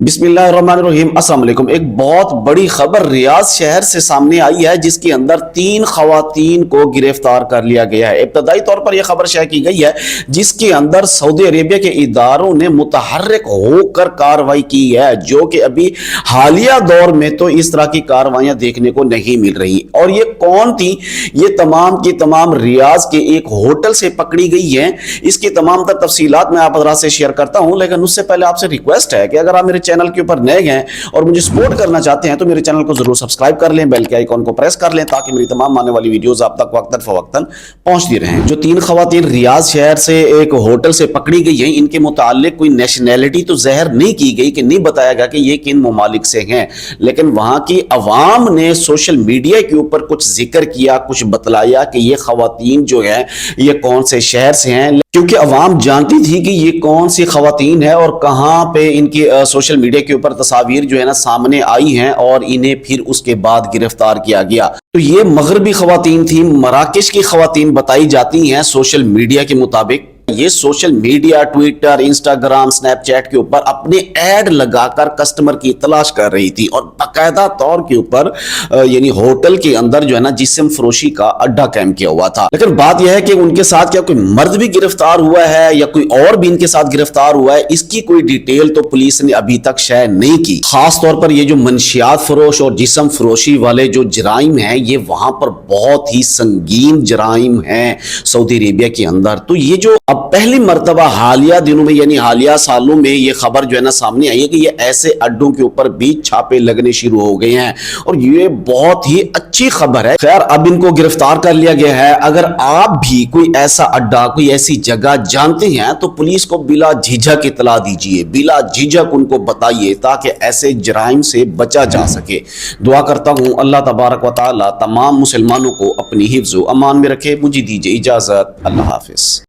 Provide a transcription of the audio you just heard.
बिस्मिल्लाहिर्रहमानिर्रहीम। अस्सलाम वालेकुम। एक बहुत बड़ी खबर रियाद शहर से सामने आई है जिसके अंदर 3 खवातीन को गिरफ्तार कर लिया गया है। इब्तदाई तौर पर यह खबर शेयर की गई है जिसके अंदर सऊदी अरेबिया के इदारों ने मुतहर्रिक होकर कार्रवाई की है, जो कि अभी हालिया दौर में तो इस तरह की कार्रवाइयां देखने को नहीं मिल रही। और ये कौन थी? ये तमाम की तमाम रियाद के एक होटल से पकड़ी गई है। इसकी तमाम तर तफसीलात मैं आप हज़रात से शेयर करता हूं, लेकिन उससे पहले आपसे रिक्वेस्ट है कि अगर आप मेरे चैनल के ऊपर नए हैं और मुझे सपोर्ट करना चाहते हैं तो मेरे चैनल को जरूर सब्सक्राइब कर लें, बेल के आइकॉन को प्रेस कर लें ताकि मेरी तमाम आने वाली वीडियोस आप तक वक्तन फवक्तन पहुंचती रहें। जो 3 खवातीन रियाद शहर से एक होटल से पकड़ी गई हैं, इनके मुतालिक कोई नेशनैलिटी तो ज़ाहिर नहीं की गई, कि नहीं बताया गया कि ये किन ममालिक से हैं, लेकिन वहां की अवाम ने सोशल मीडिया के ऊपर कुछ जिक्र किया, कुछ बतलाया कि ये खवातीन जो है ये कौन से शहर से हैं, क्योंकि अवाम जानती थी कि ये कौन सी खवातीन है और कहां पे इनकी सोशल मीडिया के ऊपर तस्वीर जो है ना सामने आई हैं, और इन्हें फिर उसके बाद गिरफ्तार किया गया। तो ये मगरबी खवातीन थी, मराकश की खवातीन बताई जाती हैं सोशल मीडिया के मुताबिक। ये social media, Twitter, Instagram, Snapchat के ऊपर अपने ऐड लगाकर कस्टमर की तलाश कर रही थी, और बाकायदा तौर के ऊपर यानी होटल के अंदर जो है ना जिस्म फरोशी का अड्डा कायम किया हुआ था। लेकिन बात यह है कि उनके साथ क्या कोई मर्द भी गिरफ्तार हुआ है या कोई और भी इनके साथ गिरफ्तार हुआ है, इसकी कोई डिटेल तो पुलिस ने अभी तक शेयर नहीं की। खास तौर पर ये जो मंशियात फरोश और जिस्म फरोशी वाले जो जराइम हैं, ये वहां पर बहुत ही संगीन जराइम हैं सऊदी अरेबिया के अंदर। तो ये जो अब पहली मर्तबा हालिया दिनों में यानी हालिया सालों में ये खबर जो है ना सामने आई है कि ये ऐसे अड्डों के ऊपर भी छापे लगने शुरू हो गए हैं, और ये बहुत ही अच्छी खबर है। खैर, अब इनको गिरफ्तार कर लिया गया है। अगर आप भी कोई ऐसा अड्डा, कोई ऐसी जगह जानते हैं तो पुलिस को बिला झिझक इतला दीजिए, बिला झिझक उनको बताइए ताकि ऐसे जराइम से बचा जा सके। दुआ करता हूं अल्लाह तबारक व तआला तमाम मुसलमानों को अपनी हिफ्ज़ व अमान में रखे। मुझे दीजिए इजाजत। अल्लाह हाफिज।